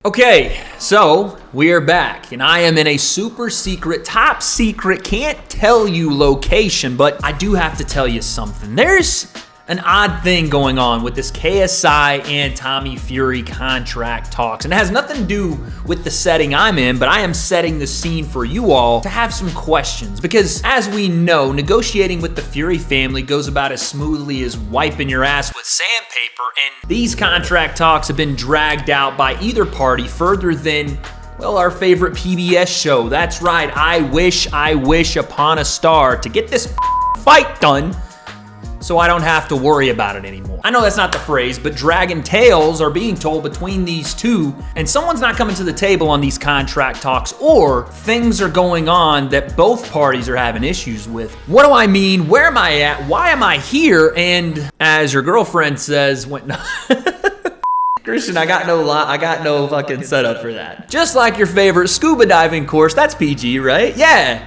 Okay, so we are back, and I am in a super secret, top secret, can't tell you location, but I do have to tell you something. There's an odd thing going on with this KSI and Tommy Fury contract talks, and it has nothing to do with the setting I'm in, but I am setting the scene for you all to have some questions, because as we know, negotiating with the Fury family goes about as smoothly as wiping your ass with sandpaper, and these contract talks have been dragged out by either party further than, well, our favorite PBS show. That's right, I wish upon a star to get this fight done so I don't have to worry about it anymore. I know that's not the phrase, but dragon tales are being told between these two, and someone's not coming to the table on these contract talks, or things are going on that both parties are having issues with. What do I mean? Where am I at? Why am I here? And as your girlfriend says, Christian, I got no fucking setup for that. Just like your favorite scuba diving course, that's PG, right? Yeah.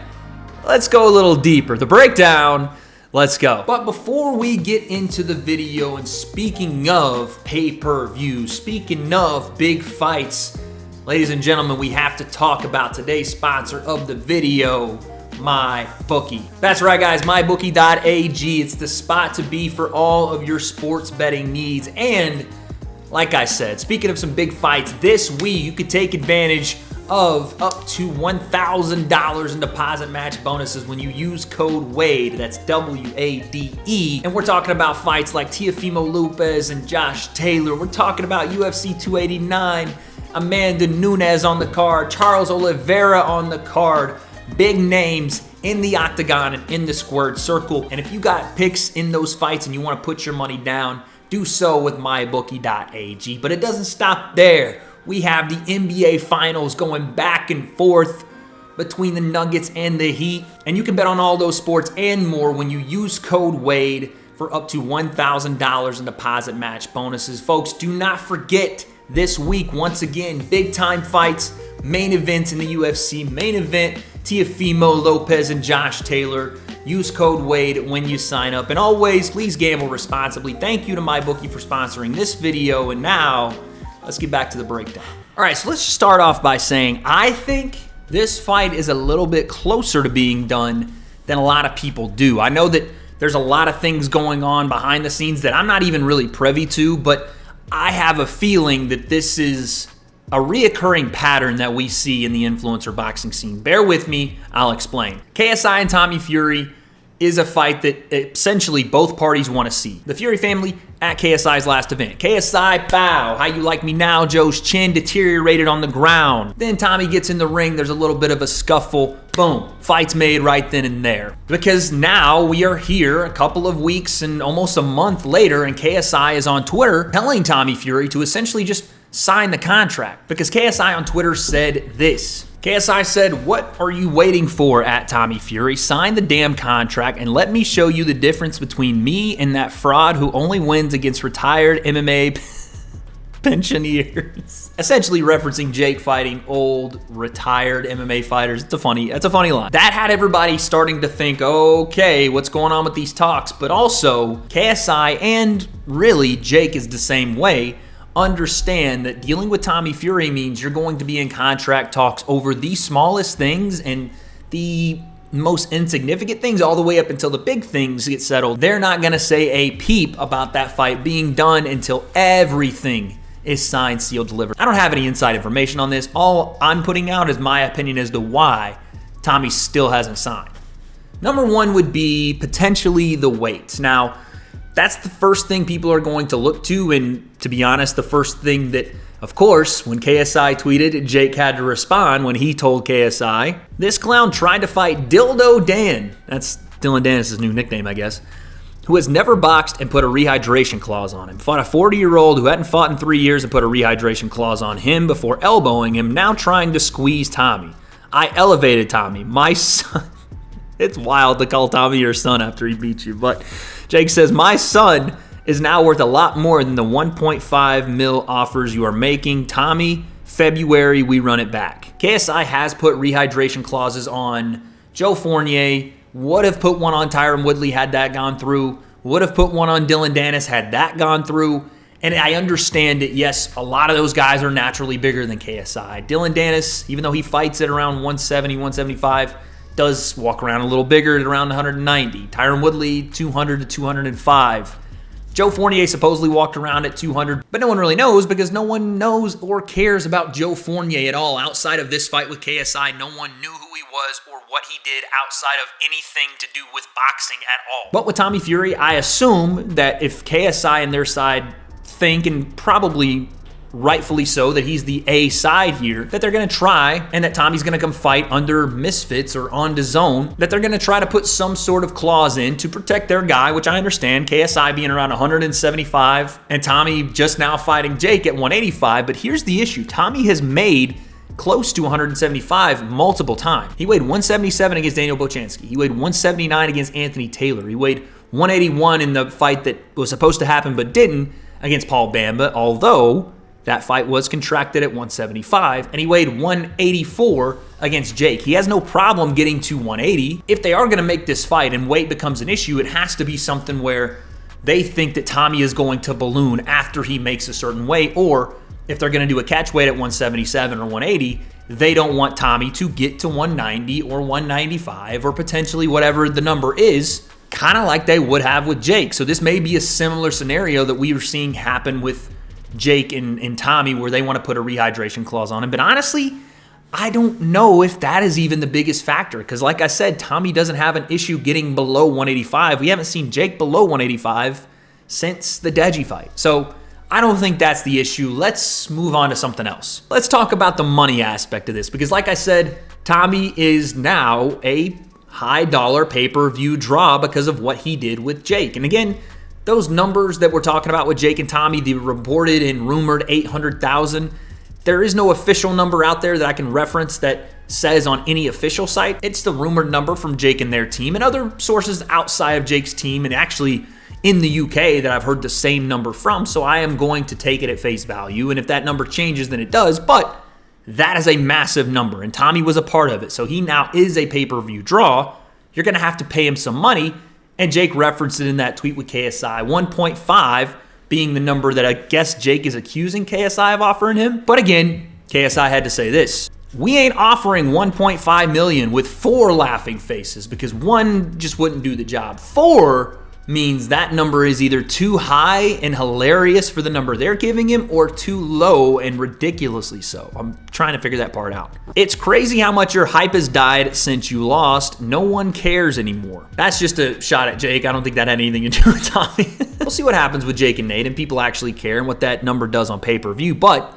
Let's go a little deeper. The breakdown. Let's go. But before we get into the video, and speaking of pay-per-view, speaking of big fights, ladies and gentlemen, we have to talk about today's sponsor of the video, MyBookie. That's right, guys, mybookie.ag. It's the spot to be for all of your sports betting needs. And like I said, speaking of some big fights, this week you could take advantage of up to $1,000 in deposit match bonuses when you use code WADE. That's W-A-D-E. And we're talking about fights like Teofimo Lopez and Josh Taylor. We're talking about UFC 289, Amanda Nunes on the card, Charles Oliveira on the card. Big names in the octagon and in the squared circle. And if you got picks in those fights and you want to put your money down, do so with mybookie.ag. But it doesn't stop there. We have the NBA Finals going back and forth between the Nuggets and the Heat. And you can bet on all those sports and more when you use code WADE for up to $1,000 in deposit match bonuses. Folks, do not forget this week, once again, big time fights, main events in the UFC, main event, Teofimo Lopez and Josh Taylor. Use code WADE when you sign up. And always, please gamble responsibly. Thank you to MyBookie for sponsoring this video. And now, let's get back to the breakdown. All right, so let's start off by saying I think this fight is a little bit closer to being done than a lot of people do. I know that there's a lot of things going on behind the scenes that I'm not even really privy to, but I have a feeling that this is a reoccurring pattern that we see in the influencer boxing scene. Bear with me, I'll explain. KSI and Tommy Fury is a fight that essentially both parties want to see. The Fury family at KSI's last event. KSI, bow, how you like me now? Joe's chin deteriorated on the ground. Then Tommy gets in the ring, there's a little bit of a scuffle. Boom, fight's made right then and there. Because now we are here a couple of weeks and almost a month later, and KSI is on Twitter telling Tommy Fury to essentially just sign the contract. Because KSI on Twitter said this. KSI said, "What are you waiting for at Tommy Fury? Sign the damn contract and let me show you the difference between me and that fraud who only wins against retired MMA pensioners." Essentially referencing Jake fighting old retired MMA fighters. That's a funny line. That had everybody starting to think, okay, what's going on with these talks? But also KSI, and really Jake is the same way, understand that dealing with Tommy Fury means you're going to be in contract talks over the smallest things and the most insignificant things all the way up until the big things get settled. They're not going to say a peep about that fight being done until everything is signed, sealed, delivered. I don't have any inside information on this. All I'm putting out is my opinion as to why Tommy still hasn't signed. Number one would be potentially the weight. Now, that's the first thing people are going to look to, and to be honest, the first thing that, of course, when KSI tweeted, Jake had to respond when he told KSI, this clown tried to fight Dildo Dan. That's Dylan Dennis' new nickname, I guess, who has never boxed and put a rehydration clause on him. Fought a 40-year-old who hadn't fought in 3 years and put a rehydration clause on him before elbowing him, now trying to squeeze Tommy. I elevated Tommy. My son. It's wild to call Tommy your son after he beat you, but Jake says, my son is now worth a lot more than the 1.5 mil offers you are making. Tommy, February, we run it back. KSI has put rehydration clauses on Joe Fournier, would have put one on Tyron Woodley had that gone through, would have put one on Dylan Dennis had that gone through, And I understand it. Yes, a lot of those guys are naturally bigger than KSI. Dylan Dennis, even though he fights at around 170, 175, does walk around a little bigger at around 190. Tyron Woodley, 200 to 205. Joe Fournier supposedly walked around at 200, but no one really knows because no one knows or cares about Joe Fournier at all. Outside of this fight with KSI, no one knew who he was or what he did outside of anything to do with boxing at all. But with Tommy Fury, I assume that if KSI and their side think, and probably rightfully so, that he's the A side here, that they're going to try, and that Tommy's going to come fight under Misfits or on DAZN, that they're going to try to put some sort of clause in to protect their guy, which I understand, KSI being around 175, and Tommy just now fighting Jake at 185, but here's the issue. Tommy has made close to 175 multiple times. He weighed 177 against Daniel Bochansky. He weighed 179 against Anthony Taylor. He weighed 181 in the fight that was supposed to happen but didn't against Paul Bamba, although that fight was contracted at 175, and he weighed 184 against Jake. He has no problem getting to 180. If they are going to make this fight and weight becomes an issue, it has to be something where they think that Tommy is going to balloon after he makes a certain weight, or if they're going to do a catch weight at 177 or 180, they don't want Tommy to get to 190 or 195 or potentially whatever the number is, kind of like they would have with Jake. So this may be a similar scenario that we were seeing happen with Jake and Tommy, where they want to put a rehydration clause on him. But honestly, I don't know if that is even the biggest factor, because like I said, Tommy doesn't have an issue getting below 185. We haven't seen Jake below 185 since the Deji fight. So I don't think that's the issue. Let's move on to something else. Let's talk about the money aspect of this, because like I said, Tommy is now a high dollar pay-per-view draw because of what he did with Jake. And again, those numbers that we're talking about with Jake and Tommy, the reported and rumored 800,000, there is no official number out there that I can reference that says on any official site. It's the rumored number from Jake and their team and other sources outside of Jake's team, and actually in the UK that I've heard the same number from. So I am going to take it at face value. And if that number changes, then it does. But that is a massive number, and Tommy was a part of it. So he now is a pay-per-view draw. You're going to have to pay him some money. And Jake referenced it in that tweet with KSI, 1.5 being the number that I guess Jake is accusing KSI of offering him. But again, KSI had to say this: we ain't offering 1.5 million with 4 laughing faces, because 1 just wouldn't do the job. 4 means that number is either too high and hilarious for the number they're giving him, or too low and ridiculously so. I'm trying to figure that part out. It's crazy how much your hype has died since you lost. No one cares anymore. That's just a shot at Jake. I don't think that had anything to do with Tommy. We'll see what happens with Jake and Nate, and people actually care and what that number does on pay-per-view. But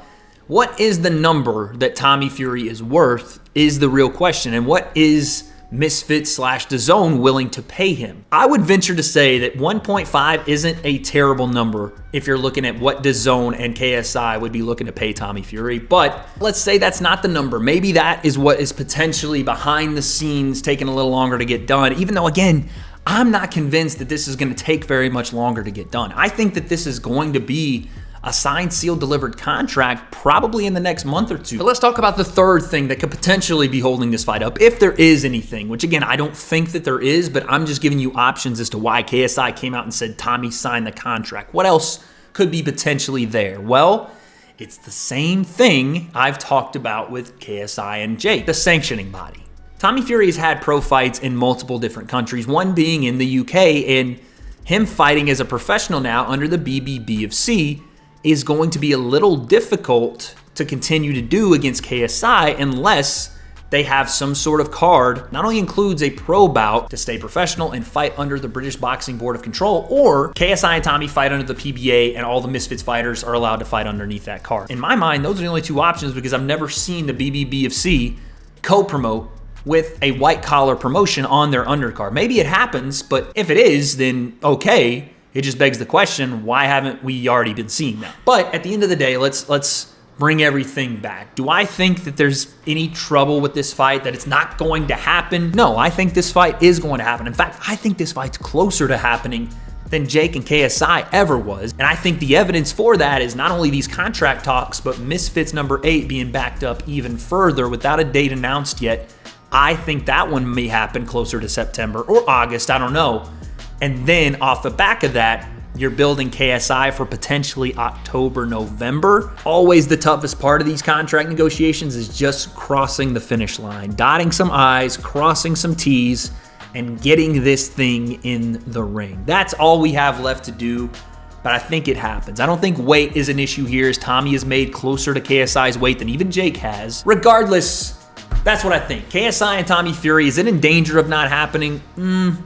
what is the number that Tommy Fury is worth is the real question. And what is Misfits / DAZN willing to pay him? I would venture to say that 1.5 isn't a terrible number if you're looking at what DAZN and KSI would be looking to pay Tommy Fury. But let's say that's not the number. Maybe that is what is potentially behind the scenes taking a little longer to get done, even though, again, I'm not convinced that this is going to take very much longer to get done. I think that this is going to be a signed, sealed, delivered contract probably in the next month or two. But let's talk about the third thing that could potentially be holding this fight up, if there is anything, which again, I don't think that there is, but I'm just giving you options as to why KSI came out and said Tommy signed the contract. What else could be potentially there? Well, it's the same thing I've talked about with KSI and Jake, the sanctioning body. Tommy Fury has had pro fights in multiple different countries, one being in the UK, and him fighting as a professional now under the BBBFC is going to be a little difficult to continue to do against KSI unless they have some sort of card, not only includes a pro bout to stay professional and fight under the British Boxing Board of Control, or KSI and Tommy fight under the PBA and all the Misfits fighters are allowed to fight underneath that card. In my mind, those are the only two options, because I've never seen the BBBFC co-promote with a white-collar promotion on their undercard. Maybe it happens, but if it is, then okay. It just begs the question, why haven't we already been seeing that? But at the end of the day, let's bring everything back. Do I think that there's any trouble with this fight, that it's not going to happen? No, I think this fight is going to happen. In fact, I think this fight's closer to happening than Jake and KSI ever was. And I think the evidence for that is not only these contract talks, but Misfits number 8 being backed up even further without a date announced yet. I think that one may happen closer to September or August, I don't know. And then off the back of that, You're building KSI for potentially October, November. Always the toughest part of these contract negotiations is just crossing the finish line, dotting some I's, crossing some T's, and getting this thing in the ring. That's all we have left to do, but I think it happens. I don't think weight is an issue here, as Tommy is made closer to KSI's weight than even Jake has. Regardless, that's what I think. KSI and Tommy Fury, is it in danger of not happening?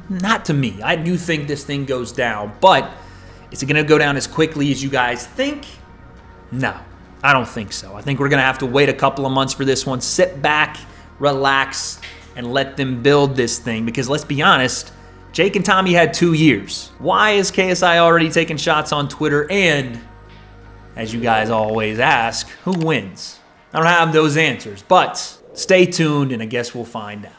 Not to me. I do think this thing goes down, but is it going to go down as quickly as you guys think? No, I don't think so. I think we're going to have to wait a couple of months for this one. Sit back, relax, and let them build this thing, because let's be honest, Jake and Tommy had 2 years. Why is KSI already taking shots on Twitter? And as you guys always ask, who wins? I don't have those answers, but stay tuned and I guess we'll find out.